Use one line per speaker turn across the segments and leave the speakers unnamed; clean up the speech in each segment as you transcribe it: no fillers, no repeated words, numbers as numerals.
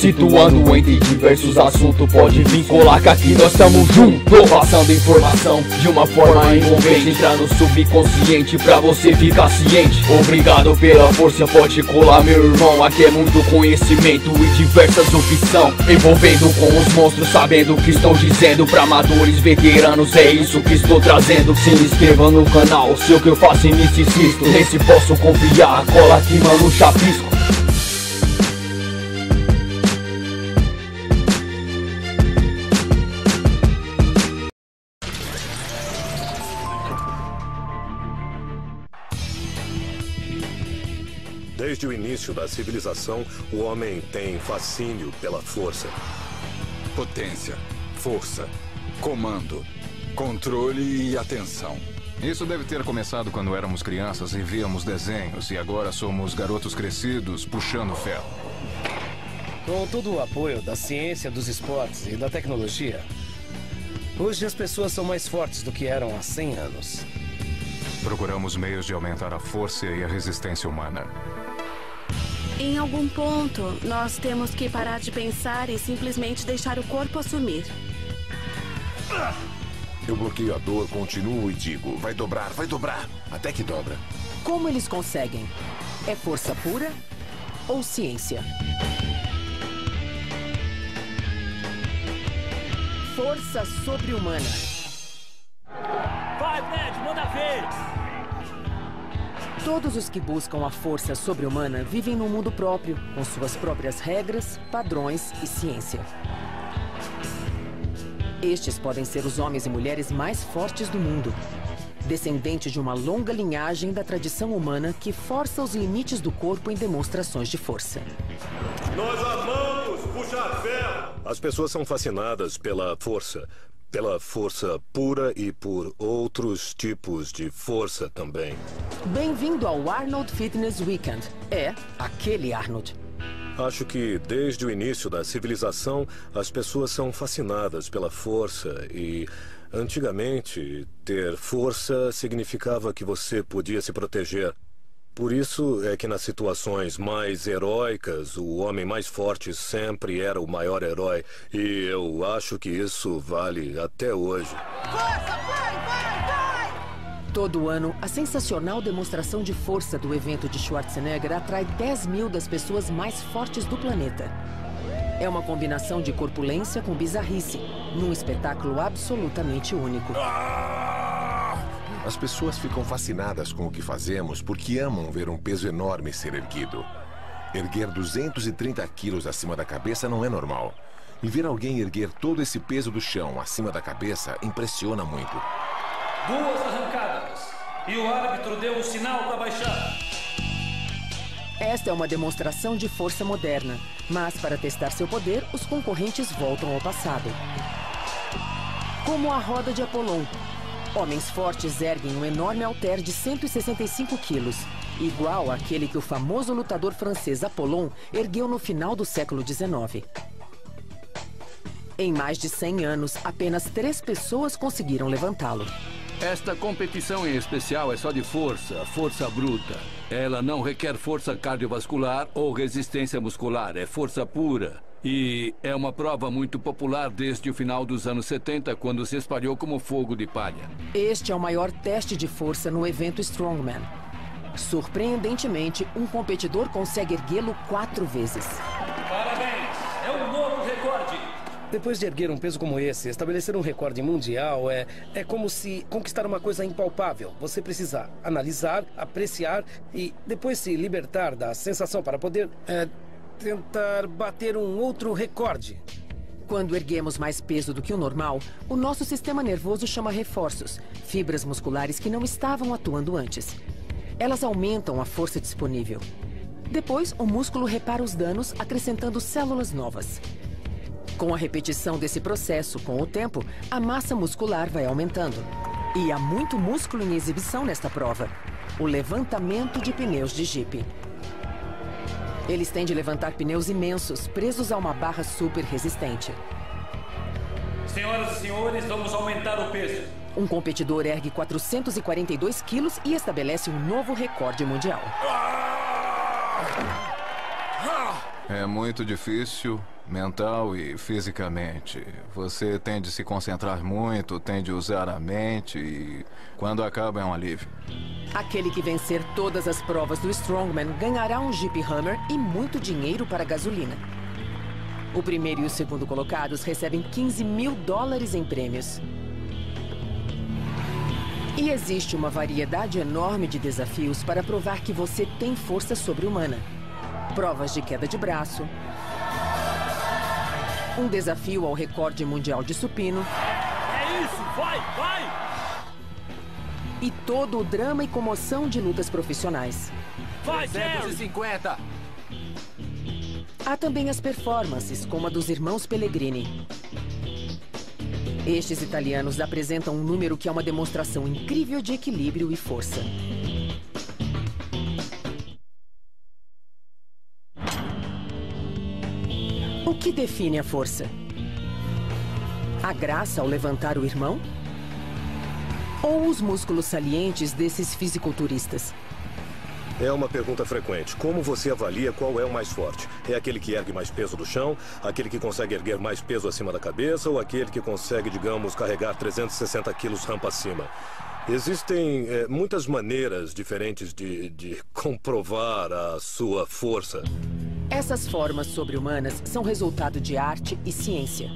situando entre diversos assuntos. Pode vir colar que aqui nós estamos juntos, passando informação de uma forma envolvente, entrar no subconsciente pra você ficar ciente. Obrigado pela força, pode colar meu irmão. Aqui é muito conhecimento e diversas opções, envolvendo com os monstros, sabendo o que estão dizendo. Pra amadores, veteranos, é isso que estou trazendo. Se inscreva no canal, sei o que eu faço e me insisto. Nem se posso confiar, cola aqui mano, chapisco.
Desde o início da civilização, o homem tem fascínio pela força.
Potência, força, comando, controle e atenção.
Isso deve ter começado quando éramos crianças e víamos desenhos, e agora somos garotos crescidos puxando ferro.
Com todo o apoio da ciência, dos esportes e da tecnologia, hoje as pessoas são mais fortes do que eram há 100 anos.
Procuramos meios de aumentar a força e a resistência humana.
Em algum ponto, nós temos que parar de pensar e simplesmente deixar o corpo assumir.
Eu bloqueio a dor, continuo e digo, vai dobrar, até que dobra.
Como eles conseguem? É força pura ou ciência? Força sobre-humana.
Vai, Ned, manda ver!
Todos os que buscam a força sobre-humana vivem num mundo próprio, com suas próprias regras, padrões e ciência. Estes podem ser os homens e mulheres mais fortes do mundo, descendentes de uma longa linhagem da tradição humana que força os limites do corpo em demonstrações de força.
Nós amamos puxar ferro! As pessoas são fascinadas pela força pura e por outros tipos de força também.
Bem-vindo ao Arnold Fitness Weekend. É aquele Arnold.
Acho que desde o início da civilização, as pessoas são fascinadas pela força e, antigamente, ter força significava que você podia se proteger. Por isso é que nas situações mais heróicas, o homem mais forte sempre era o maior herói. E eu acho que isso vale até hoje.
Força, vai!
Todo ano, a sensacional demonstração de força do evento de Schwarzenegger atrai 10 mil das pessoas mais fortes do planeta. É uma combinação de corpulência com bizarrice, num espetáculo absolutamente único.
As pessoas ficam fascinadas com o que fazemos porque amam ver um peso enorme ser erguido. Erguer 230 quilos acima da cabeça não é normal. E ver alguém erguer todo esse peso do chão acima da cabeça impressiona muito.
2 arrancadas. E o árbitro deu um sinal para baixar.
Esta é uma demonstração de força moderna, mas para testar seu poder, os concorrentes voltam ao passado. Como a roda de Apollon. Homens fortes erguem um enorme halter de 165 quilos, igual àquele que o famoso lutador francês Apollon ergueu no final do século XIX. Em mais de 100 anos, apenas 3 pessoas conseguiram levantá-lo.
Esta competição em especial é só de força bruta. Ela não requer força cardiovascular ou resistência muscular, é força pura. E é uma prova muito popular desde o final dos anos 70, quando se espalhou como fogo de palha.
Este é o maior teste de força no evento Strongman. Surpreendentemente, um competidor consegue erguê-lo 4 vezes.
Parabéns! É um novo recorde!
Depois de erguer um peso como esse, estabelecer um recorde mundial é como se conquistar uma coisa impalpável. Você precisa analisar, apreciar e depois se libertar da sensação para poder tentar bater um outro recorde.
Quando erguemos mais peso do que o normal, o nosso sistema nervoso chama reforços, fibras musculares que não estavam atuando antes. Elas aumentam a força disponível. Depois, o músculo repara os danos, acrescentando células novas. Com a repetição desse processo, com o tempo, a massa muscular vai aumentando. E há muito músculo em exibição nesta prova. O levantamento de pneus de Jeep. Eles têm de levantar pneus imensos, presos a uma barra super resistente.
Senhoras e senhores, vamos aumentar o peso.
Um competidor ergue 442 quilos e estabelece um novo recorde mundial.
É muito difícil, mental e fisicamente. Você tende a se concentrar muito, tende a usar a mente e quando acaba é um alívio.
Aquele que vencer todas as provas do Strongman ganhará um Jeep Hummer e muito dinheiro para gasolina. O primeiro e o segundo colocados recebem $15 mil em prêmios. E existe uma variedade enorme de desafios para provar que você tem força sobre-humana. Provas de queda de braço, um desafio ao recorde mundial de supino.
É isso, vai, vai!
E todo o drama e comoção de lutas profissionais.
Vai,
350!
Há também as performances, como a dos irmãos Pellegrini. Estes italianos apresentam um número que é uma demonstração incrível de equilíbrio e força. O que define a força? A graça ao levantar o irmão? Ou os músculos salientes desses fisiculturistas?
É uma pergunta frequente. Como você avalia qual é o mais forte? É aquele que ergue mais peso do chão? Aquele que consegue erguer mais peso acima da cabeça? Ou aquele que consegue, digamos, carregar 360 quilos rampa acima? Existem muitas maneiras diferentes de comprovar a sua força.
Essas formas sobre-humanas são resultado de arte e ciência.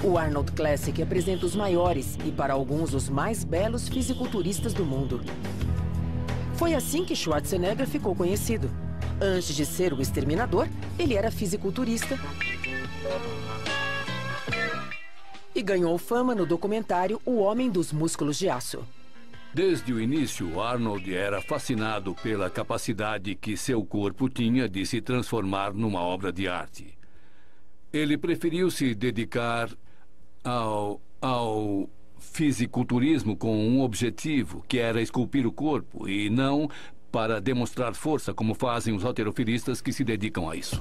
O Arnold Classic apresenta os maiores e, para alguns, os mais belos fisiculturistas do mundo. Foi assim que Schwarzenegger ficou conhecido. Antes de ser o Exterminador, ele era fisiculturista e ganhou fama no documentário O Homem dos Músculos de Aço.
Desde o início, Arnold era fascinado pela capacidade que seu corpo tinha de se transformar numa obra de arte. Ele preferiu se dedicar ao fisiculturismo com um objetivo, que era esculpir o corpo, e não para demonstrar força, como fazem os halterofilistas que se dedicam a isso.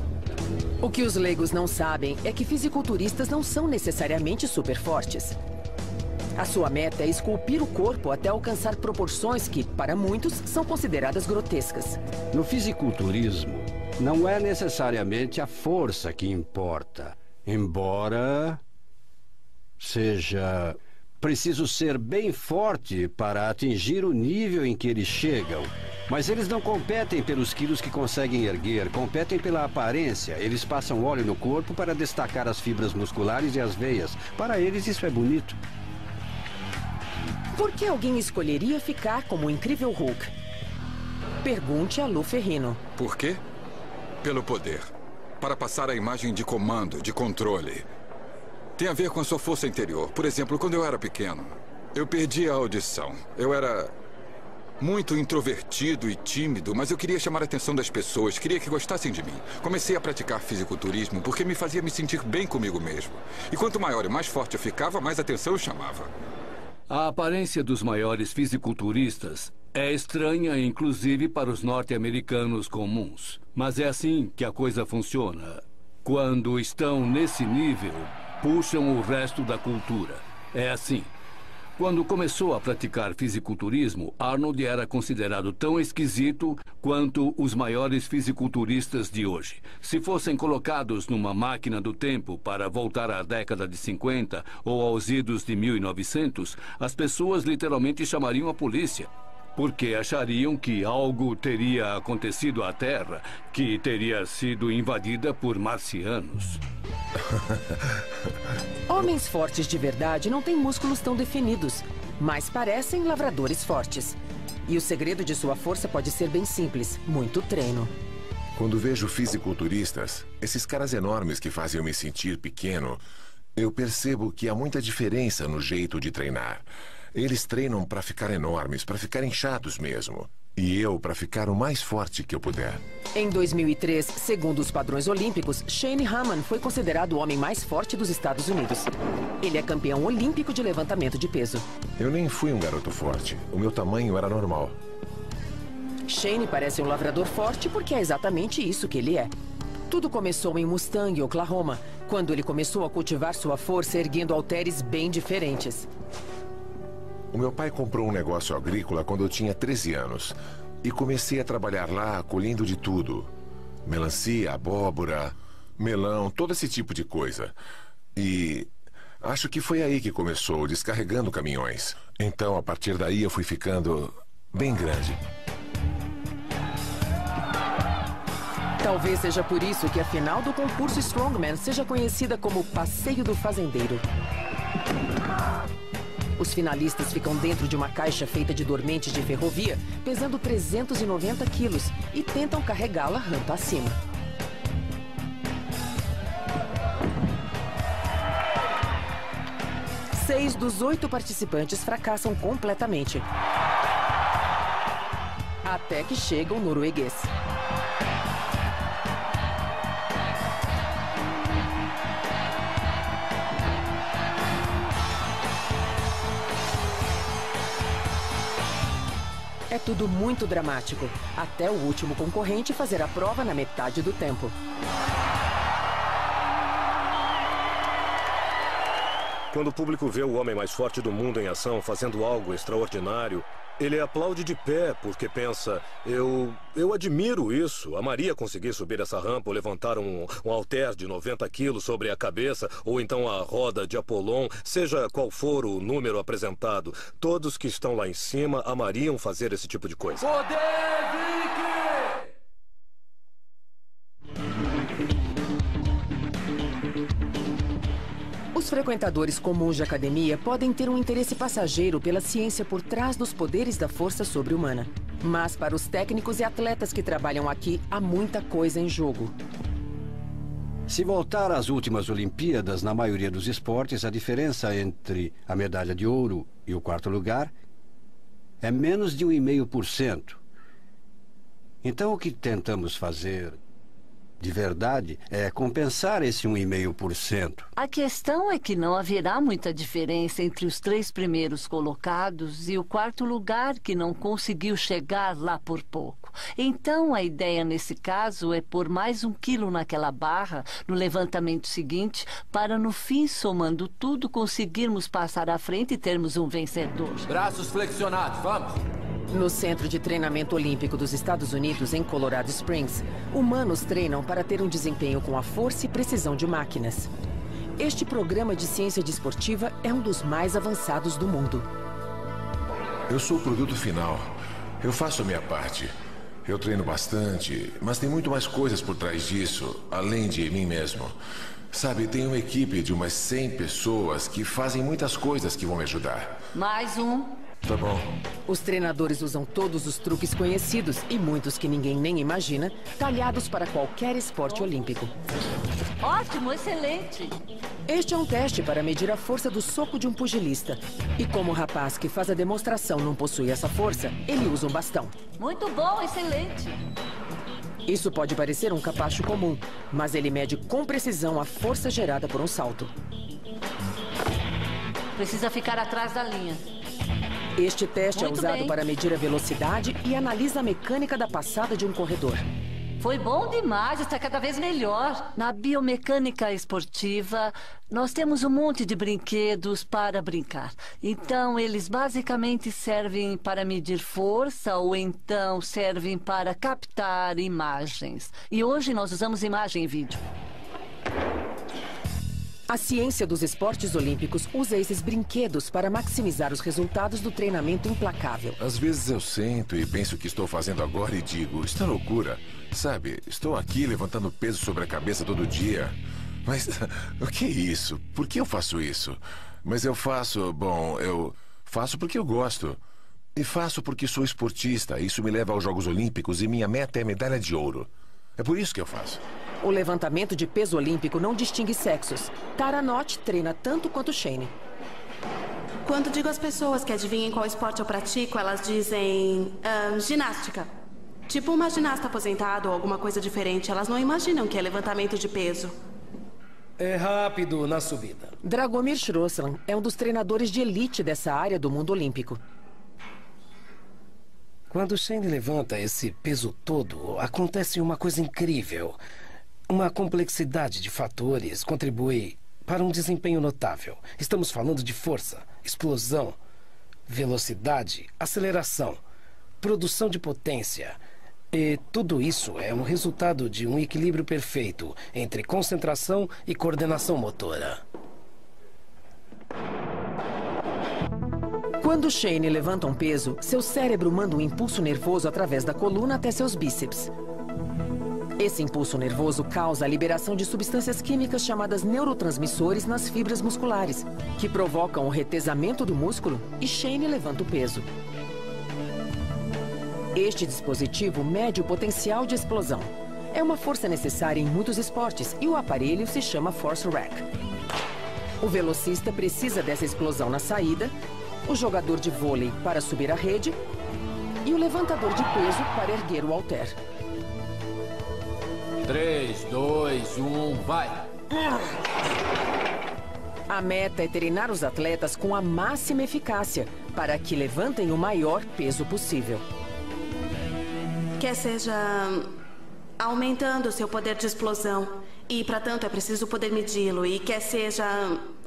O que os leigos não sabem é que fisiculturistas não são necessariamente super fortes. A sua meta é esculpir o corpo até alcançar proporções que, para muitos, são consideradas grotescas.
No fisiculturismo, não é necessariamente a força que importa, embora seja preciso ser bem forte para atingir o nível em que eles chegam. Mas eles não competem pelos quilos que conseguem erguer, competem pela aparência. Eles passam óleo no corpo para destacar as fibras musculares e as veias. Para eles isso é bonito.
Por que alguém escolheria ficar como o incrível Hulk? Pergunte a Lou Ferrigno.
Por quê? Pelo poder. Para passar a imagem de comando, de controle. Tem a ver com a sua força interior. Por exemplo, quando eu era pequeno, eu perdi a audição. Eu era muito introvertido e tímido, mas eu queria chamar a atenção das pessoas, queria que gostassem de mim. Comecei a praticar fisiculturismo porque me fazia me sentir bem comigo mesmo. E quanto maior e mais forte eu ficava, mais atenção eu chamava.
A aparência dos maiores fisiculturistas é estranha, inclusive para os norte-americanos comuns. Mas é assim que a coisa funciona. Quando estão nesse nível, puxam o resto da cultura. É assim. Quando começou a praticar fisiculturismo, Arnold era considerado tão esquisito quanto os maiores fisiculturistas de hoje. Se fossem colocados numa máquina do tempo para voltar à década de 50 ou aos idos de 1900, as pessoas literalmente chamariam a polícia. Porque achariam que algo teria acontecido à Terra, que teria sido invadida por marcianos.
Homens fortes de verdade não têm músculos tão definidos, mas parecem lavradores fortes. E o segredo de sua força pode ser bem simples, muito treino.
Quando vejo fisiculturistas, esses caras enormes que fazem eu me sentir pequeno, eu percebo que há muita diferença no jeito de treinar. Eles treinam para ficar enormes, para ficar inchados mesmo. E eu para ficar o mais forte que eu puder.
Em 2003, segundo os padrões olímpicos, Shane Hammond foi considerado o homem mais forte dos Estados Unidos. Ele é campeão olímpico de levantamento de peso.
Eu nem fui um garoto forte. O meu tamanho era normal.
Shane parece um lavrador forte porque é exatamente isso que ele é. Tudo começou em Mustang, Oklahoma, quando ele começou a cultivar sua força erguendo halteres bem diferentes.
O meu pai comprou um negócio agrícola quando eu tinha 13 anos. E comecei a trabalhar lá, colhendo de tudo. Melancia, abóbora, melão, todo esse tipo de coisa. E acho que foi aí que começou, descarregando caminhões. Então, a partir daí, eu fui ficando bem grande.
Talvez seja por isso que a final do concurso Strongman seja conhecida como Passeio do Fazendeiro. Os finalistas ficam dentro de uma caixa feita de dormentes de ferrovia, pesando 390 quilos, e tentam carregá-la rampa acima. Seis dos 8 participantes fracassam completamente. Até que chega o norueguês. É tudo muito dramático, até o último concorrente fazer a prova na metade do tempo.
Quando o público vê o homem mais forte do mundo em ação fazendo algo extraordinário, ele aplaude de pé porque pensa, eu admiro isso. A Maria conseguir subir essa rampa ou levantar um halter de 90 quilos sobre a cabeça, ou então a roda de Apolon, seja qual for o número apresentado. Todos que estão lá em cima amariam fazer esse tipo de coisa.
Poder Viking!
Os frequentadores comuns de academia podem ter um interesse passageiro pela ciência por trás dos poderes da força sobre-humana. Mas para os técnicos e atletas que trabalham aqui, há muita coisa em jogo.
Se voltar às últimas Olimpíadas, na maioria dos esportes, a diferença entre a medalha de ouro e o 4º lugar é menos de 1,5%. Então, o que tentamos fazer de verdade é compensar esse 1,5%.
A questão é que não haverá muita diferença entre os 3 primeiros colocados e o 4º lugar que não conseguiu chegar lá por pouco. Então, a ideia nesse caso é pôr mais 1 quilo naquela barra no levantamento seguinte para, no fim, somando tudo, conseguirmos passar à frente e termos um vencedor.
Braços flexionados, vamos!
No Centro de Treinamento Olímpico dos Estados Unidos, em Colorado Springs, humanos treinam para ter um desempenho com a força e precisão de máquinas. Este programa de ciência desportiva é um dos mais avançados do mundo.
Eu sou o produto final. Eu faço a minha parte. Eu treino bastante, mas tem muito mais coisas por trás disso, além de mim mesmo. Sabe, tem uma equipe de umas 100 pessoas que fazem muitas coisas que vão me ajudar.
Mais um.
Tá bom.
Os treinadores usam todos os truques conhecidos e muitos que ninguém nem imagina, talhados para qualquer esporte olímpico.
Ótimo, excelente.
Este é um teste para medir a força do soco de um pugilista. E como o rapaz que faz a demonstração não possui essa força, ele usa um bastão.
Muito bom, excelente.
Isso pode parecer um capacho comum, mas ele mede com precisão a força gerada por um salto.
Precisa ficar atrás da linha.
Este teste
Muito
é usado
bem.
para medir a velocidade e analisa a mecânica da passada de um corredor.
Foi bom demais, está cada vez melhor. Na biomecânica esportiva, nós temos um monte de brinquedos para brincar. Então, eles basicamente servem para medir força ou então servem para captar imagens. E hoje nós usamos imagem e vídeo.
A ciência dos esportes olímpicos usa esses brinquedos para maximizar os resultados do treinamento implacável.
Às vezes eu sento e penso o que estou fazendo agora e digo, isso é loucura. Sabe, estou aqui levantando peso sobre a cabeça todo dia. Mas o que é isso? Por que eu faço isso? Mas eu faço porque eu gosto. E faço porque sou esportista. Isso me leva aos Jogos Olímpicos e minha meta é medalha de ouro. É por isso que eu faço.
O levantamento de peso olímpico não distingue sexos. Tara Nott treina tanto quanto Shane.
Quando digo às pessoas que adivinhem qual esporte eu pratico, elas dizem ginástica. Tipo uma ginasta aposentada ou alguma coisa diferente. Elas não imaginam que é levantamento de peso.
É rápido na subida.
Dragomir Shroslan é um dos treinadores de elite dessa área do mundo olímpico.
Quando Shane levanta esse peso todo, acontece uma coisa incrível. Uma complexidade de fatores contribui para um desempenho notável. Estamos falando de força, explosão, velocidade, aceleração, produção de potência E tudo isso é um resultado de um equilíbrio perfeito entre concentração e coordenação motora.
Quando Shane levanta um peso, seu cérebro manda um impulso nervoso através da coluna até seus bíceps. Esse impulso nervoso causa a liberação de substâncias químicas chamadas neurotransmissores nas fibras musculares, que provocam o retesamento do músculo e Shane levanta o peso. Este dispositivo mede o potencial de explosão. É uma força necessária em muitos esportes e o aparelho se chama Force Rack. O velocista precisa dessa explosão na saída, o jogador de vôlei para subir a rede e o levantador de peso para erguer o halter.
3, 2, 1, vai!
A meta é treinar os atletas com a máxima eficácia para que levantem o maior peso possível.
Quer seja aumentando o seu poder de explosão. E, para tanto, é preciso poder medi-lo. E quer seja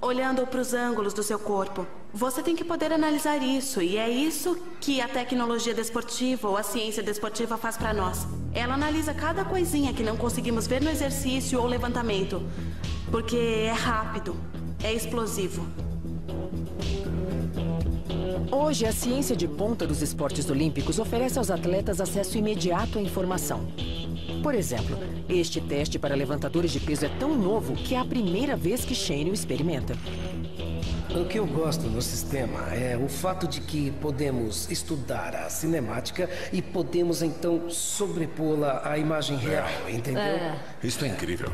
olhando para os ângulos do seu corpo. Você tem que poder analisar isso. E é isso que a tecnologia desportiva ou a ciência desportiva faz para nós. Ela analisa cada coisinha que não conseguimos ver no exercício ou levantamento. Porque é rápido, é explosivo.
Hoje, a ciência de ponta dos esportes olímpicos oferece aos atletas acesso imediato à informação. Por exemplo, este teste para levantadores de peso é tão novo que é a primeira vez que Shane o experimenta.
O que eu gosto no sistema é o fato de que podemos estudar a cinemática e podemos então sobrepô-la à imagem real, entendeu?
Isso é incrível.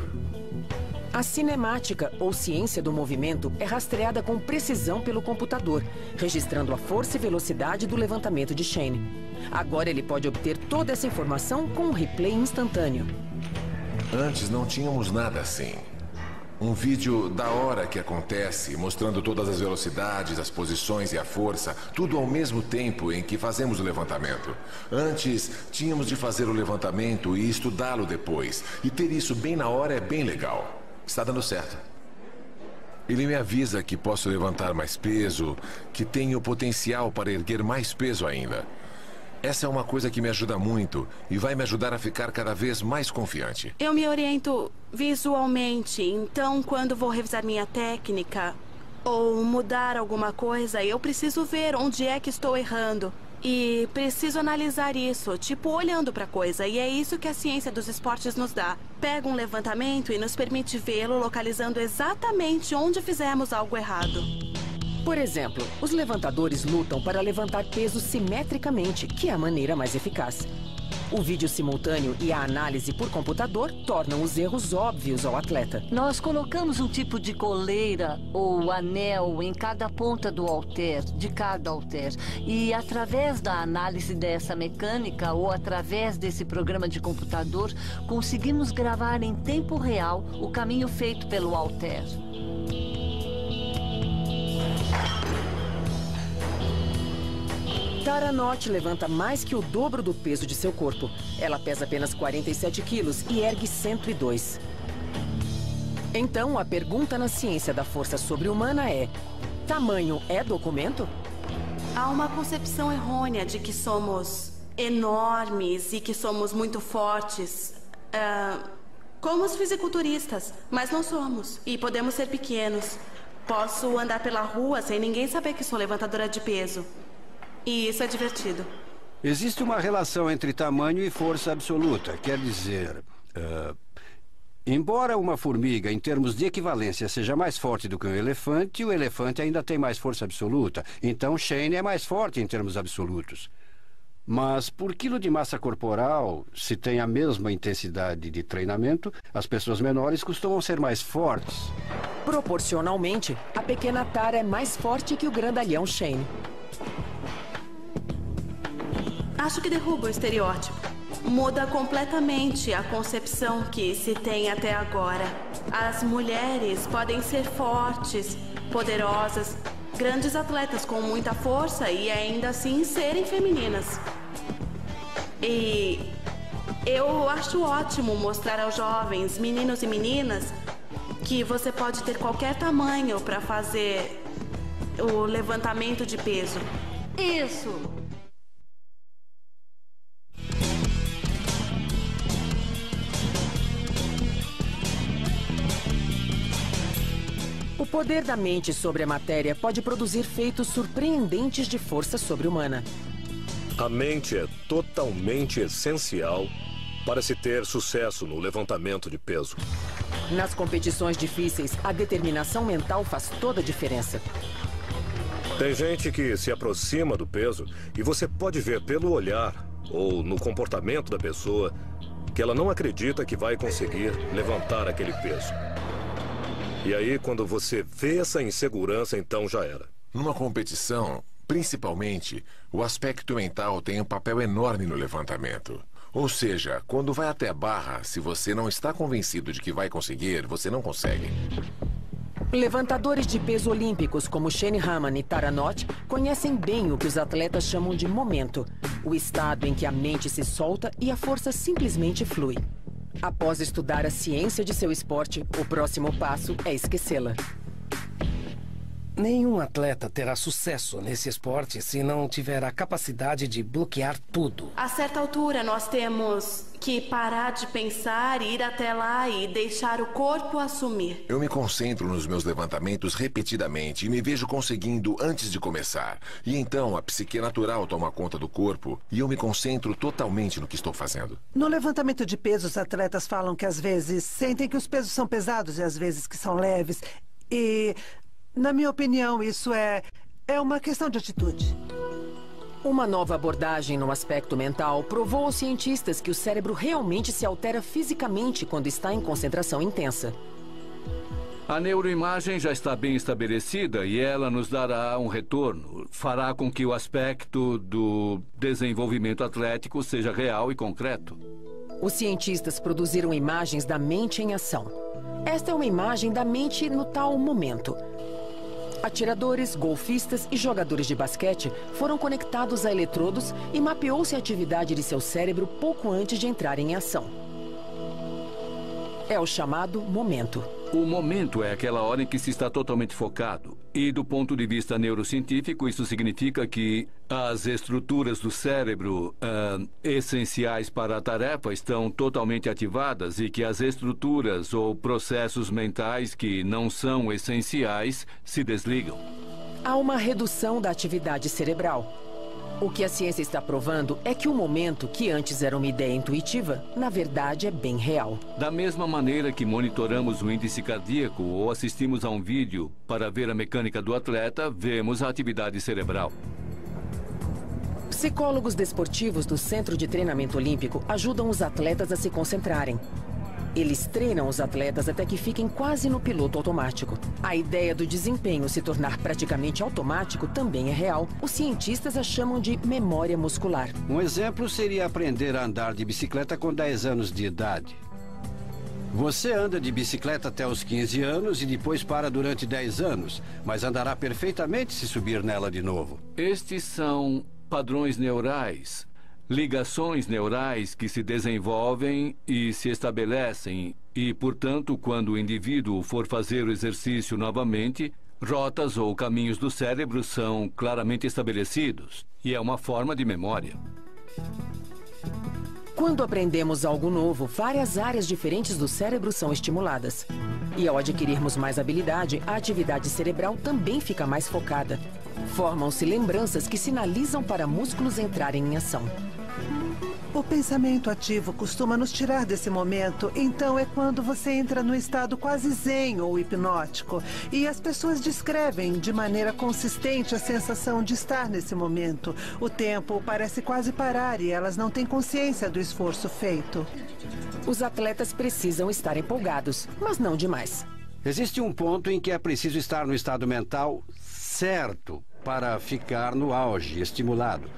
A cinemática, ou ciência do movimento, é rastreada com precisão pelo computador, registrando a força e velocidade do levantamento de Shane. Agora ele pode obter toda essa informação com um replay instantâneo.
Antes não tínhamos nada assim. Um vídeo da hora que acontece, mostrando todas as velocidades, as posições e a força, tudo ao mesmo tempo em que fazemos o levantamento. Antes, tínhamos de fazer o levantamento e estudá-lo depois. E ter isso bem na hora é bem legal. Está dando certo. Ele me avisa que posso levantar mais peso, que tenho potencial para erguer mais peso ainda. Essa é uma coisa que me ajuda muito e vai me ajudar a ficar cada vez mais confiante.
Eu me oriento visualmente, então quando vou revisar minha técnica ou mudar alguma coisa, eu preciso ver onde é que estou errando. E preciso analisar isso, tipo olhando para a coisa. E é isso que a ciência dos esportes nos dá. Pega um levantamento e nos permite vê-lo localizando exatamente onde fizemos algo errado.
Por exemplo, os levantadores lutam para levantar peso simetricamente, que é a maneira mais eficaz. O vídeo simultâneo e a análise por computador tornam os erros óbvios ao atleta.
Nós colocamos um tipo de coleira ou anel em cada ponta do halter, de cada halter. E através da análise dessa mecânica ou através desse programa de computador, conseguimos gravar em tempo real o caminho feito pelo halter.
Tara Nott levanta mais que o dobro do peso de seu corpo. Ela pesa apenas 47 quilos e ergue 102. Então, a pergunta na ciência da força sobre-humana é: tamanho é documento?
Há uma concepção errônea de que somos enormes e que somos muito fortes. Como os fisiculturistas, mas não somos. E podemos ser pequenos. Posso andar pela rua sem ninguém saber que sou levantadora de peso. E isso é divertido.
Existe uma relação entre tamanho e força absoluta. Quer dizer, embora uma formiga, em termos de equivalência, seja mais forte do que um elefante, o elefante ainda tem mais força absoluta. Então, Shane é mais forte em termos absolutos. Mas, por quilo de massa corporal, se tem a mesma intensidade de treinamento, as pessoas menores costumam ser mais fortes.
Proporcionalmente, a pequena Tara é mais forte que o grandalhão Shane.
Acho que derruba o estereótipo. Muda completamente a concepção que se tem até agora. As mulheres podem ser fortes, poderosas, grandes atletas com muita força e ainda assim serem femininas. E eu acho ótimo mostrar aos jovens, meninos e meninas, que você pode ter qualquer tamanho para fazer o levantamento de peso.
Isso!
O poder da mente sobre a matéria pode produzir feitos surpreendentes de força sobre-humana.
A mente é totalmente essencial para se ter sucesso no levantamento de peso.
Nas competições difíceis, a determinação mental faz toda a diferença.
Tem gente que se aproxima do peso e você pode ver pelo olhar ou no comportamento da pessoa que ela não acredita que vai conseguir levantar aquele peso. E aí, quando você vê essa insegurança, então já era.
Numa competição, principalmente, o aspecto mental tem um papel enorme no levantamento. Ou seja, quando vai até a barra, se você não está convencido de que vai conseguir, você não consegue.
Levantadores de peso olímpicos como Shane Hamann e Tara Knott conhecem bem o que os atletas chamam de momento, o estado em que a mente se solta e a força simplesmente flui. Após estudar a ciência de seu esporte, o próximo passo é esquecê-la.
Nenhum atleta terá sucesso nesse esporte se não tiver a capacidade de bloquear tudo.
A certa altura, nós temos que parar de pensar, ir até lá e deixar o corpo assumir.
Eu me concentro nos meus levantamentos repetidamente e me vejo conseguindo antes de começar. E então a psique natural toma conta do corpo e eu me concentro totalmente no que estou fazendo.
No levantamento de peso, os atletas falam que às vezes sentem que os pesos são pesados e às vezes que são leves. E, na minha opinião, isso é uma questão de atitude.
Uma nova abordagem no aspecto mental provou aos cientistas que o cérebro realmente se altera fisicamente quando está em concentração intensa.
A neuroimagem já está bem estabelecida e ela nos dará um retorno. Fará com que o aspecto do desenvolvimento atlético seja real e concreto.
Os cientistas produziram imagens da mente em ação. Esta é uma imagem da mente no tal momento. Atiradores, golfistas e jogadores de basquete foram conectados a eletrodos e mapeou-se a atividade de seu cérebro pouco antes de entrarem em ação. É o chamado momento.
O momento é aquela hora em que se está totalmente focado. E do ponto de vista neurocientífico, isso significa que as estruturas do cérebro essenciais para a tarefa estão totalmente ativadas e que as estruturas ou processos mentais que não são essenciais se desligam.
Há uma redução da atividade cerebral. O que a ciência está provando é que o momento, que antes era uma ideia intuitiva, na verdade é bem real.
Da mesma maneira que monitoramos o índice cardíaco ou assistimos a um vídeo para ver a mecânica do atleta, vemos a atividade cerebral.
Psicólogos desportivos do Centro de Treinamento Olímpico ajudam os atletas a se concentrarem. Eles treinam os atletas até que fiquem quase no piloto automático. A ideia do desempenho se tornar praticamente automático também é real. Os cientistas a chamam de memória muscular.
Um exemplo seria aprender a andar de bicicleta com 10 anos de idade. Você anda de bicicleta até os 15 anos e depois para durante 10 anos, mas andará perfeitamente se subir nela de novo.
Estes são padrões neurais. Ligações neurais que se desenvolvem e se estabelecem e, portanto, quando o indivíduo for fazer o exercício novamente, rotas ou caminhos do cérebro são claramente estabelecidos e é uma forma de memória.
Quando aprendemos algo novo, várias áreas diferentes do cérebro são estimuladas. E ao adquirirmos mais habilidade, a atividade cerebral também fica mais focada. Formam-se lembranças que sinalizam para músculos entrarem em ação.
O pensamento ativo costuma nos tirar desse momento, então é quando você entra no estado quase zen ou hipnótico. E as pessoas descrevem de maneira consistente a sensação de estar nesse momento. O tempo parece quase parar e elas não têm consciência do esforço feito.
Os atletas precisam estar empolgados, mas não demais.
Existe um ponto em que é preciso estar no estado mental certo para ficar no auge, estimulado.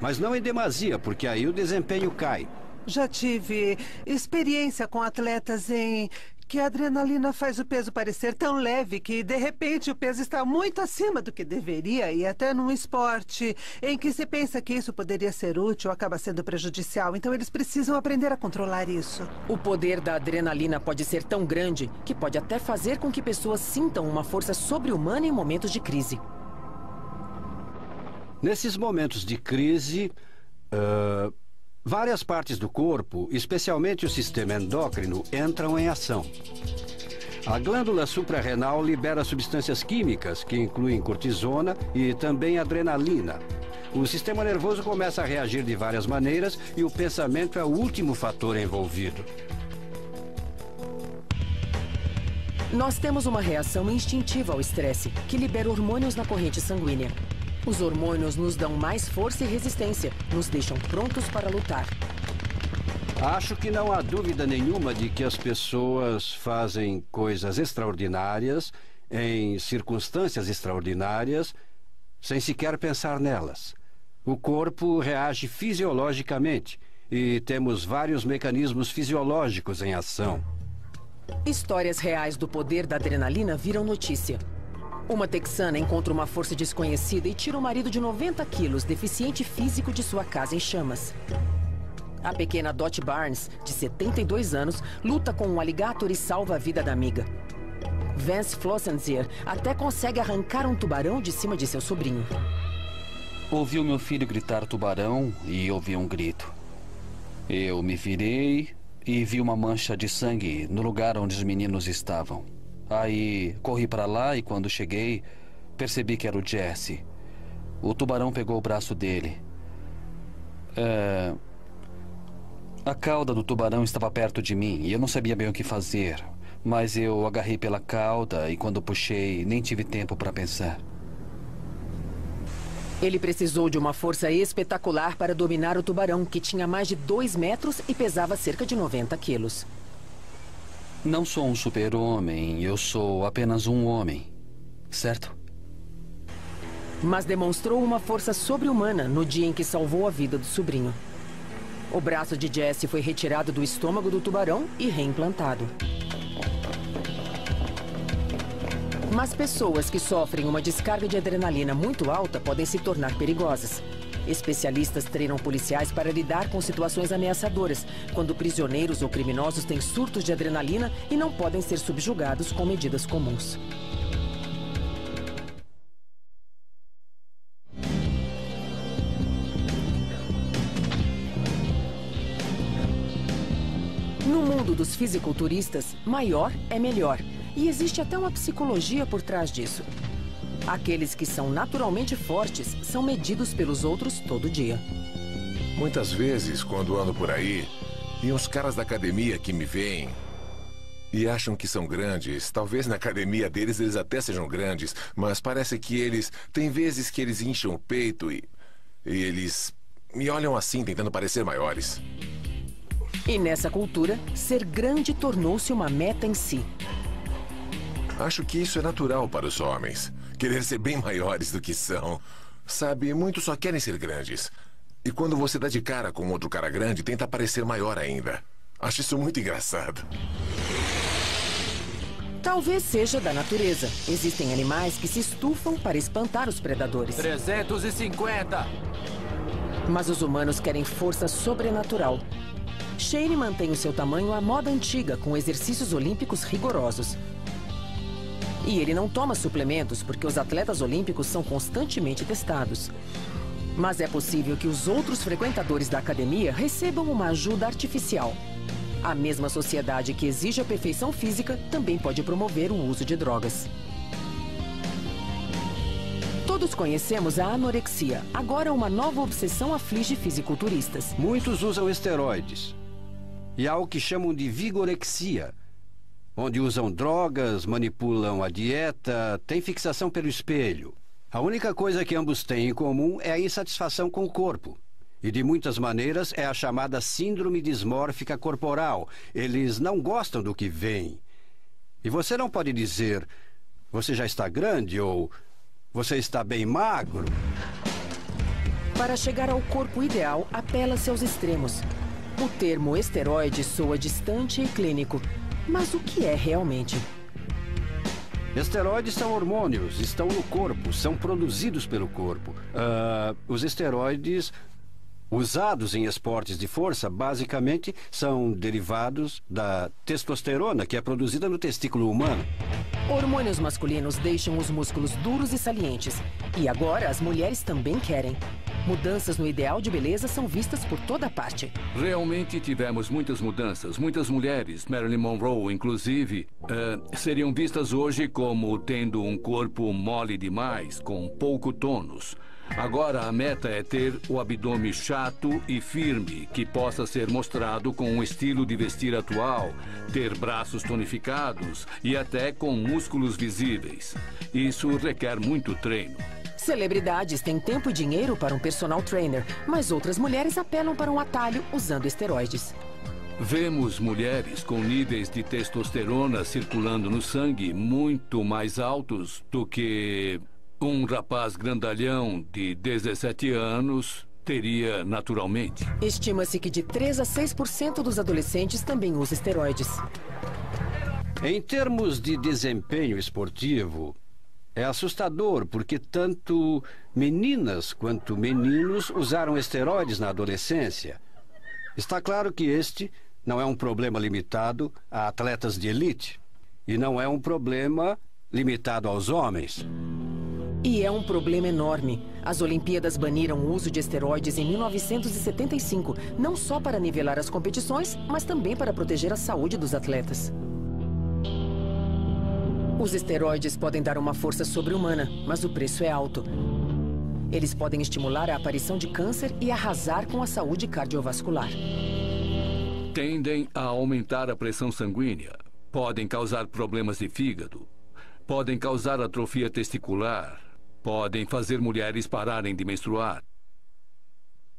Mas não em demasia, porque aí o desempenho cai.
Já tive experiência com atletas em que a adrenalina faz o peso parecer tão leve que, de repente, o peso está muito acima do que deveria. E até num esporte em que se pensa que isso poderia ser útil, acaba sendo prejudicial. Então, eles precisam aprender a controlar isso.
O poder da adrenalina pode ser tão grande que pode até fazer com que pessoas sintam uma força sobre-humana em momentos de crise.
Nesses momentos de crise, várias partes do corpo, especialmente o sistema endócrino, entram em ação. A glândula suprarrenal libera substâncias químicas que incluem cortisona e também adrenalina. O sistema nervoso começa a reagir de várias maneiras e o pensamento é o último fator envolvido.
Nós temos uma reação instintiva ao estresse, que libera hormônios na corrente sanguínea. Os hormônios nos dão mais força e resistência, nos deixam prontos para lutar.
Acho que não há dúvida nenhuma de que as pessoas fazem coisas extraordinárias, em circunstâncias extraordinárias, sem sequer pensar nelas. O corpo reage fisiologicamente e temos vários mecanismos fisiológicos em ação.
Histórias reais do poder da adrenalina viram notícia. Uma texana encontra uma força desconhecida e tira o marido de 90 quilos, deficiente físico, de sua casa em chamas. A pequena Dot Barnes, de 72 anos, luta com um alligator e salva a vida da amiga. Vance Flossenzier até consegue arrancar um tubarão de cima de seu sobrinho.
Ouvi o meu filho gritar tubarão e ouvi um grito. Eu me virei e vi uma mancha de sangue no lugar onde os meninos estavam. Aí corri para lá e quando cheguei, percebi que era o Jesse. O tubarão pegou o braço dele. A cauda do tubarão estava perto de mim e eu não sabia bem o que fazer. Mas eu agarrei pela cauda e quando puxei, nem tive tempo para pensar.
Ele precisou de uma força espetacular para dominar o tubarão, que tinha mais de 2 metros e pesava cerca de 90 quilos.
Não sou um super-homem, eu sou apenas um homem, certo?
Mas demonstrou uma força sobre-humana no dia em que salvou a vida do sobrinho. O braço de Jesse foi retirado do estômago do tubarão e reimplantado. Mas pessoas que sofrem uma descarga de adrenalina muito alta podem se tornar perigosas. Especialistas treinam policiais para lidar com situações ameaçadoras, quando prisioneiros ou criminosos têm surtos de adrenalina e não podem ser subjugados com medidas comuns. No mundo dos fisiculturistas, maior é melhor. E existe até uma psicologia por trás disso. Aqueles que são naturalmente fortes são medidos pelos outros todo dia.
Muitas vezes, quando ando por aí, e uns caras da academia que me veem e acham que são grandes, talvez na academia deles eles até sejam grandes, mas parece que eles... Tem vezes que eles incham o peito e eles me olham assim, tentando parecer maiores.
E nessa cultura, ser grande tornou-se uma meta em si.
Acho que isso é natural para os homens. Querer ser bem maiores do que são. Sabe, muitos só querem ser grandes. E quando você dá de cara com outro cara grande, tenta parecer maior ainda. Acho isso muito engraçado.
Talvez seja da natureza. Existem animais que se estufam para espantar os predadores.
350!
Mas os humanos querem força sobrenatural. Shane mantém o seu tamanho à moda antiga, com exercícios olímpicos rigorosos. E ele não toma suplementos porque os atletas olímpicos são constantemente testados. Mas é possível que os outros frequentadores da academia recebam uma ajuda artificial. A mesma sociedade que exige a perfeição física também pode promover o uso de drogas. Todos conhecemos a anorexia. Agora uma nova obsessão aflige fisiculturistas.
Muitos usam esteroides. E há o que chamam de vigorexia, onde usam drogas, manipulam a dieta, têm fixação pelo espelho. A única coisa que ambos têm em comum é a insatisfação com o corpo. E de muitas maneiras é a chamada síndrome dismórfica corporal. Eles não gostam do que veem. E você não pode dizer, você já está grande ou você está bem magro.
Para chegar ao corpo ideal, apela-se aos extremos. O termo esteroide soa distante e clínico. Mas o que é realmente?
Esteroides são hormônios, estão no corpo, são produzidos pelo corpo. Os esteroides usados em esportes de força, basicamente, são derivados da testosterona, que é produzida no testículo humano.
Hormônios masculinos deixam os músculos duros e salientes. E agora as mulheres também querem. Mudanças no ideal de beleza são vistas por toda parte.
Realmente tivemos muitas mudanças. Muitas mulheres, Marilyn Monroe inclusive, seriam vistas hoje como tendo um corpo mole demais, com pouco tônus. Agora a meta é ter o abdômen chato e firme, que possa ser mostrado com um estilo de vestir atual, ter braços tonificados e até com músculos visíveis. Isso requer muito treino.
Celebridades têm tempo e dinheiro para um personal trainer, mas outras mulheres apelam para um atalho usando esteroides.
Vemos mulheres com níveis de testosterona circulando no sangue muito mais altos do que um rapaz grandalhão de 17 anos teria naturalmente.
Estima-se que de 3 a 6% dos adolescentes também usam esteroides.
Em termos de desempenho esportivo, é assustador porque tanto meninas quanto meninos usaram esteroides na adolescência. Está claro que este não é um problema limitado a atletas de elite e não é um problema limitado aos homens.
E é um problema enorme. As Olimpíadas baniram o uso de esteroides em 1975, não só para nivelar as competições, mas também para proteger a saúde dos atletas. Os esteroides podem dar uma força sobre-humana, mas o preço é alto. Eles podem estimular a aparição de câncer e arrasar com a saúde cardiovascular.
Tendem a aumentar a pressão sanguínea, podem causar problemas de fígado, podem causar atrofia testicular, podem fazer mulheres pararem de menstruar.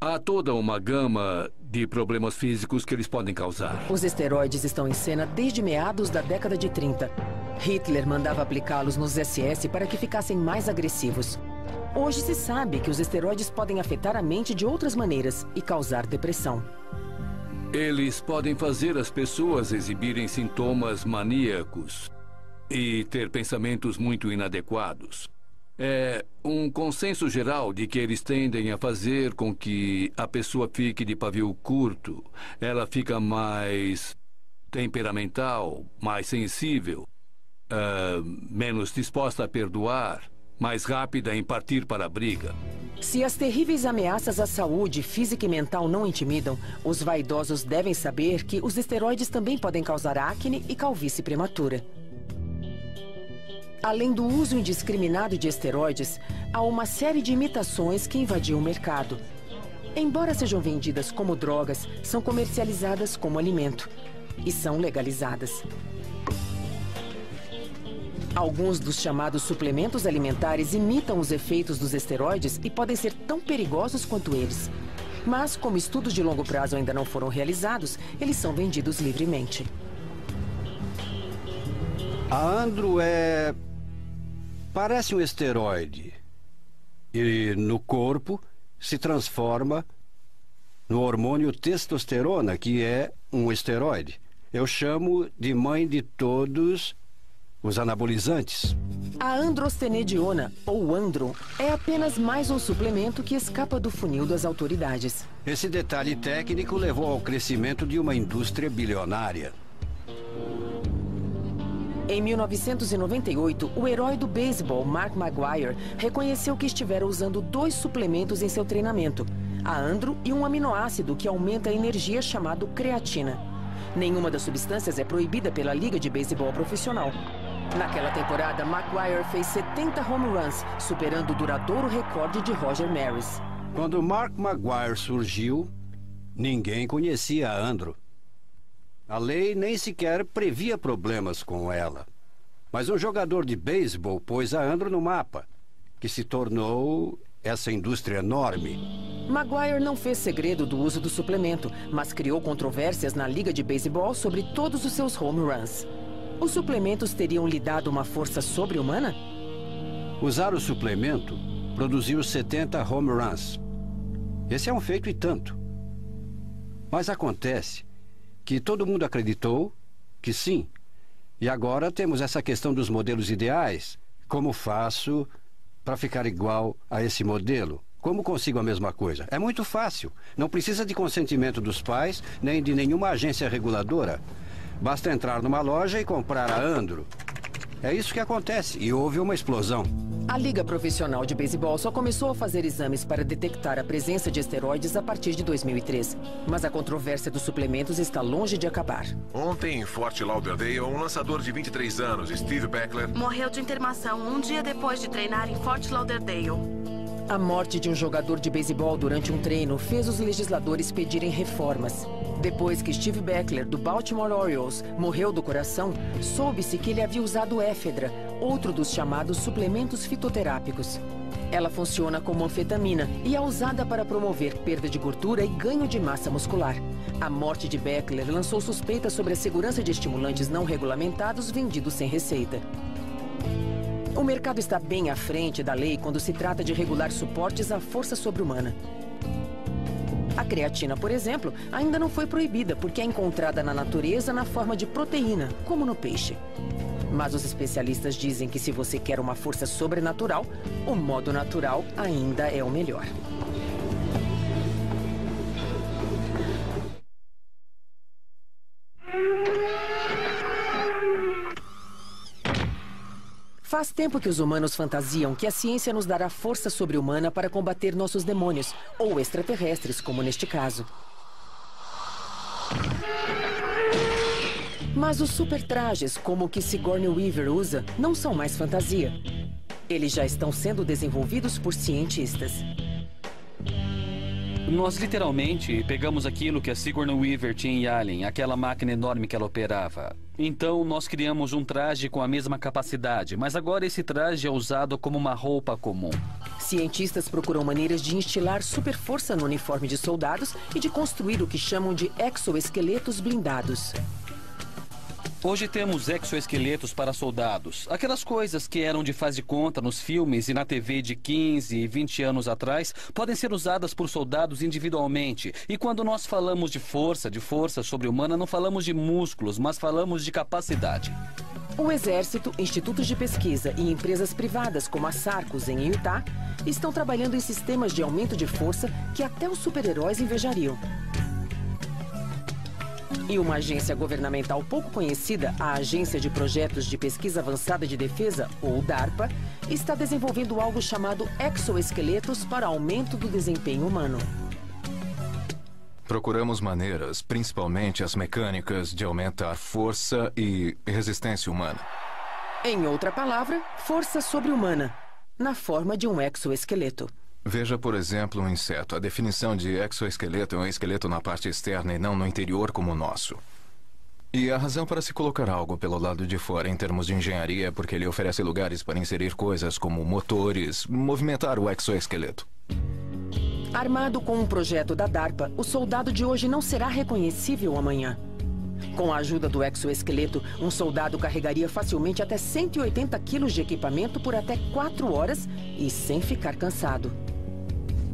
Há toda uma gama de problemas físicos que eles podem causar.
Os esteroides estão em cena desde meados da década de 30. Hitler mandava aplicá-los nos SS para que ficassem mais agressivos. Hoje se sabe que os esteroides podem afetar a mente de outras maneiras e causar depressão.
Eles podem fazer as pessoas exibirem sintomas maníacos e ter pensamentos muito inadequados. É um consenso geral de que eles tendem a fazer com que a pessoa fique de pavio curto. Ela fica mais temperamental, mais sensível, menos disposta a perdoar, mais rápida em partir para a briga.
Se as terríveis ameaças à saúde física e mental não intimidam, os vaidosos devem saber que os esteroides também podem causar acne e calvície prematura. Além do uso indiscriminado de esteroides, há uma série de imitações que invadiu o mercado. Embora sejam vendidas como drogas, são comercializadas como alimento e são legalizadas. Alguns dos chamados suplementos alimentares imitam os efeitos dos esteroides e podem ser tão perigosos quanto eles. Mas, como estudos de longo prazo ainda não foram realizados, eles são vendidos livremente.
A Andro parece um esteroide e no corpo se transforma no hormônio testosterona, que é um esteroide. Eu chamo de mãe de todos os anabolizantes.
A androstenediona, ou Andro, é apenas mais um suplemento que escapa do funil das autoridades.
Esse detalhe técnico levou ao crescimento de uma indústria bilionária.
Em 1998, o herói do beisebol, Mark McGwire, reconheceu que estivera usando 2 suplementos em seu treinamento, a Andro e um aminoácido que aumenta a energia chamado creatina. Nenhuma das substâncias é proibida pela Liga de Beisebol Profissional. Naquela temporada, McGwire fez 70 home runs, superando o duradouro recorde de Roger Maris.
Quando Mark McGwire surgiu, ninguém conhecia a Andro. A lei nem sequer previa problemas com ela. Mas um jogador de beisebol pôs a Andro no mapa, que se tornou essa indústria enorme.
McGwire não fez segredo do uso do suplemento, mas criou controvérsias na Liga de Beisebol sobre todos os seus home runs. Os suplementos teriam lhe dado uma força sobre-humana?
Usar o suplemento produziu 70 home runs. Esse é um feito e tanto. Mas acontece que todo mundo acreditou que sim. E agora temos essa questão dos modelos ideais. Como faço para ficar igual a esse modelo? Como consigo a mesma coisa? É muito fácil. Não precisa de consentimento dos pais, nem de nenhuma agência reguladora. Basta entrar numa loja e comprar a Andro. É isso que acontece. E houve uma explosão.
A Liga Profissional de Beisebol só começou a fazer exames para detectar a presença de esteroides a partir de 2003. Mas a controvérsia dos suplementos está longe de acabar.
Ontem, em Fort Lauderdale, um lançador de 23 anos, Steve Beckler,
morreu de internação um dia depois de treinar em Fort Lauderdale.
A morte de um jogador de beisebol durante um treino fez os legisladores pedirem reformas. Depois que Steve Beckler, do Baltimore Orioles, morreu do coração, soube-se que ele havia usado éfedra, outro dos chamados suplementos fitoterápicos. Ela funciona como anfetamina e é usada para promover perda de gordura e ganho de massa muscular. A morte de Beckler lançou suspeitas sobre a segurança de estimulantes não regulamentados vendidos sem receita. O mercado está bem à frente da lei quando se trata de regular suportes à força sobre-humana. A creatina, por exemplo, ainda não foi proibida porque é encontrada na natureza na forma de proteína, como no peixe. Mas os especialistas dizem que se você quer uma força sobrenatural, o modo natural ainda é o melhor. Faz tempo que os humanos fantasiam que a ciência nos dará força sobre-humana para combater nossos demônios, ou extraterrestres, como neste caso. Mas os supertrajes, como o que Sigourney Weaver usa, não são mais fantasia. Eles já estão sendo desenvolvidos por cientistas.
Nós literalmente pegamos aquilo que a Sigourney Weaver tinha em Alien, aquela máquina enorme que ela operava. Então nós criamos um traje com a mesma capacidade, mas agora esse traje é usado como uma roupa comum.
Cientistas procuram maneiras de instilar superforça no uniforme de soldados e de construir o que chamam de exoesqueletos blindados.
Hoje temos exoesqueletos para soldados. Aquelas coisas que eram de faz de conta nos filmes e na TV de 15 e 20 anos atrás podem ser usadas por soldados individualmente. E quando nós falamos de força sobre-humana, não falamos de músculos, mas falamos de capacidade.
O Exército, institutos de pesquisa e empresas privadas como a Sarcos, em Utah, estão trabalhando em sistemas de aumento de força que até os super-heróis invejariam. E uma agência governamental pouco conhecida, a Agência de Projetos de Pesquisa Avançada de Defesa, ou DARPA, está desenvolvendo algo chamado exoesqueletos para aumento do desempenho humano.
Procuramos maneiras, principalmente as mecânicas, de aumentar força e resistência humana.
Em outra palavra, força sobre-humana, na forma de um exoesqueleto.
Veja, por exemplo, um inseto. A definição de exoesqueleto é um esqueleto na parte externa e não no interior como o nosso. E a razão para se colocar algo pelo lado de fora em termos de engenharia é porque ele oferece lugares para inserir coisas como motores, movimentar o exoesqueleto.
Armado com um projeto da DARPA, o soldado de hoje não será reconhecível amanhã. Com a ajuda do exoesqueleto, um soldado carregaria facilmente até 180 quilos de equipamento por até 4 horas e sem ficar cansado.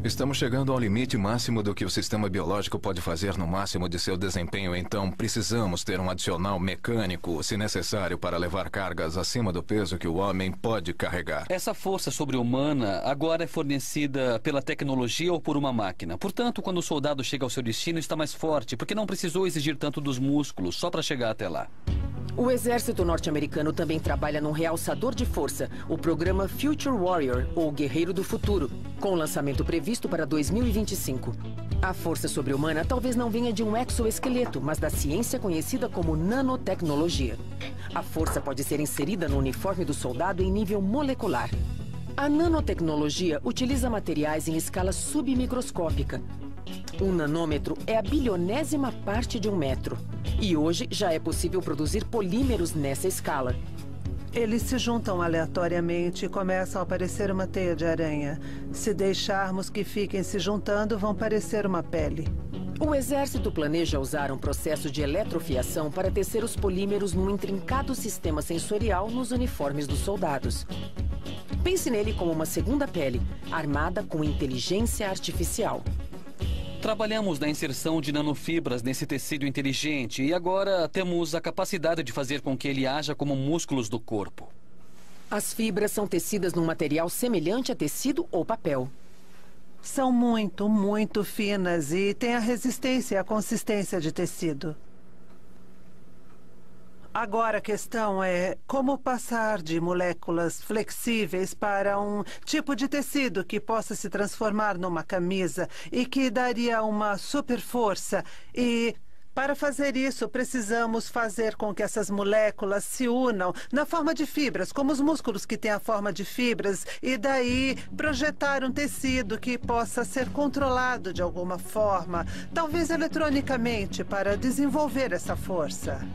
Estamos chegando ao limite máximo do que o sistema biológico pode fazer no máximo de seu desempenho, então precisamos ter um adicional mecânico, se necessário, para levar cargas acima do peso que o homem pode carregar.
Essa força sobre-humana agora é fornecida pela tecnologia ou por uma máquina. Portanto, quando o soldado chega ao seu destino, está mais forte, porque não precisou exigir tanto dos músculos só para chegar até lá.
O exército norte-americano também trabalha num realçador de força, o programa Future Warrior, ou Guerreiro do Futuro, com lançamento previsto para 2025. A força sobre-humana talvez não venha de um exoesqueleto, mas da ciência conhecida como nanotecnologia. A força pode ser inserida no uniforme do soldado em nível molecular. A nanotecnologia utiliza materiais em escala submicroscópica. Um nanômetro é a bilionésima parte de um metro. E hoje já é possível produzir polímeros nessa escala.
Eles se juntam aleatoriamente e começam a parecer uma teia de aranha. Se deixarmos que fiquem se juntando, vão parecer uma pele.
O exército planeja usar um processo de eletrofiação para tecer os polímeros num intrincado sistema sensorial nos uniformes dos soldados. Pense nele como uma segunda pele, armada com inteligência artificial.
Trabalhamos na inserção de nanofibras nesse tecido inteligente e agora temos a capacidade de fazer com que ele haja como músculos do corpo.
As fibras são tecidas num material semelhante a tecido ou papel.
São muito finas e têm a resistência e a consistência de tecido. Agora a questão é como passar de moléculas flexíveis para um tipo de tecido que possa se transformar numa camisa e que daria uma super força. E para fazer isso, precisamos fazer com que essas moléculas se unam na forma de fibras, como os músculos que têm a forma de fibras, e daí projetar um tecido que possa ser controlado de alguma forma, talvez eletronicamente, para desenvolver essa força.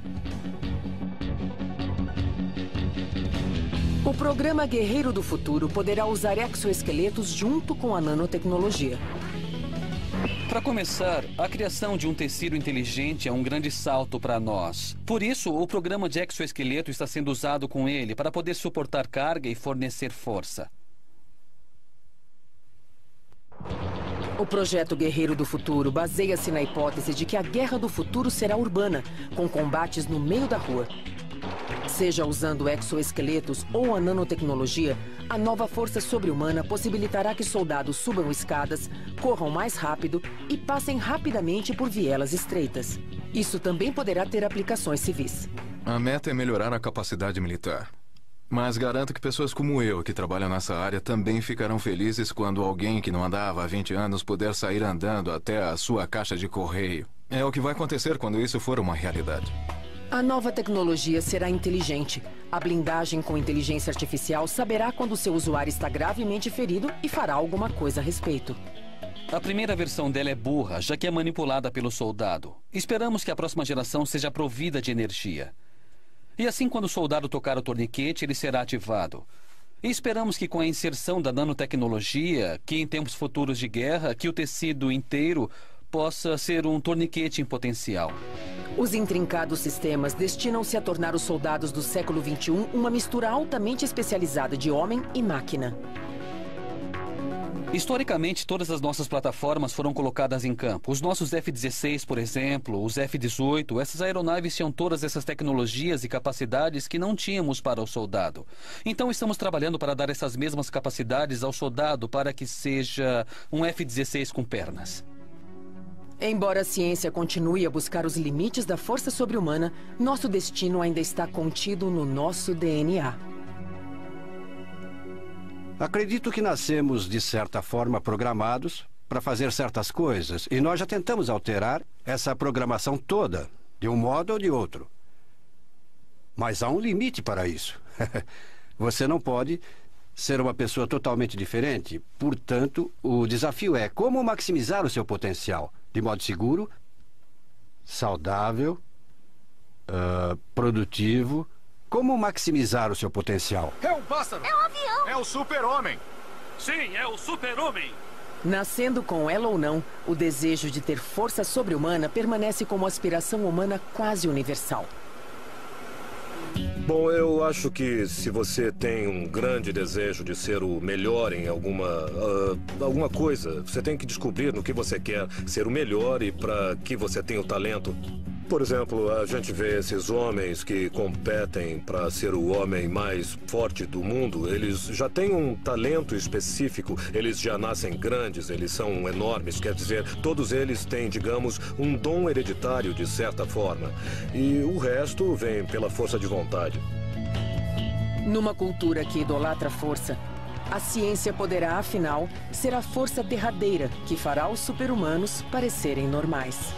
O programa Guerreiro do Futuro poderá usar exoesqueletos junto com a nanotecnologia.
Para começar, a criação de um tecido inteligente é um grande salto para nós. Por isso, o programa de exoesqueleto está sendo usado com ele para poder suportar carga e fornecer força.
O projeto Guerreiro do Futuro baseia-se na hipótese de que a guerra do futuro será urbana, com combates no meio da rua. Seja usando exoesqueletos ou a nanotecnologia, a nova força sobre-humana possibilitará que soldados subam escadas, corram mais rápido e passem rapidamente por vielas estreitas. Isso também poderá ter aplicações civis.
A meta é melhorar a capacidade militar. Mas garanto que pessoas como eu, que trabalham nessa área, também ficarão felizes quando alguém que não andava há 20 anos puder sair andando até a sua caixa de correio. É o que vai acontecer quando isso for uma realidade.
A nova tecnologia será inteligente. A blindagem com inteligência artificial saberá quando seu usuário está gravemente ferido e fará alguma coisa a respeito.
A primeira versão dela é burra, já que é manipulada pelo soldado. Esperamos que a próxima geração seja provida de energia. E assim, quando o soldado tocar o torniquete, ele será ativado. E esperamos que com a inserção da nanotecnologia, que em tempos futuros de guerra, que o tecido inteiro possa ser um torniquete em potencial.
Os intrincados sistemas destinam-se a tornar os soldados do século XXI uma mistura altamente especializada de homem e máquina.
Historicamente, todas as nossas plataformas foram colocadas em campo. Os nossos F-16, por exemplo, os F-18, essas aeronaves tinham todas essas tecnologias e capacidades que não tínhamos para o soldado. Então estamos trabalhando para dar essas mesmas capacidades ao soldado para que seja um F-16 com pernas.
Embora a ciência continue a buscar os limites da força sobre-humana, nosso destino ainda está contido no nosso DNA.
Acredito que nascemos, de certa forma, programados para fazer certas coisas. E nós já tentamos alterar essa programação toda, de um modo ou de outro. Mas há um limite para isso. Você não pode ser uma pessoa totalmente diferente. Portanto, o desafio é como maximizar o seu potencial de modo seguro, saudável, produtivo. Como maximizar o seu potencial?
É um pássaro!
É um avião!
É o super-homem!
Sim, é o super-homem!
Nascendo com ela ou não, o desejo de ter força sobre-humana permanece como aspiração humana quase universal.
Bom, eu acho que se você tem um grande desejo de ser o melhor em alguma coisa, você tem que descobrir no que você quer ser o melhor e para que você tem o talento. Por exemplo, a gente vê esses homens que competem para ser o homem mais forte do mundo. Eles já têm um talento específico, eles já nascem grandes, eles são enormes. Quer dizer, todos eles têm, digamos, um dom hereditário de certa forma. E o resto vem pela força de vontade.
Numa cultura que idolatra a força, a ciência poderá, afinal, ser a força derradeira que fará os super-humanos parecerem normais.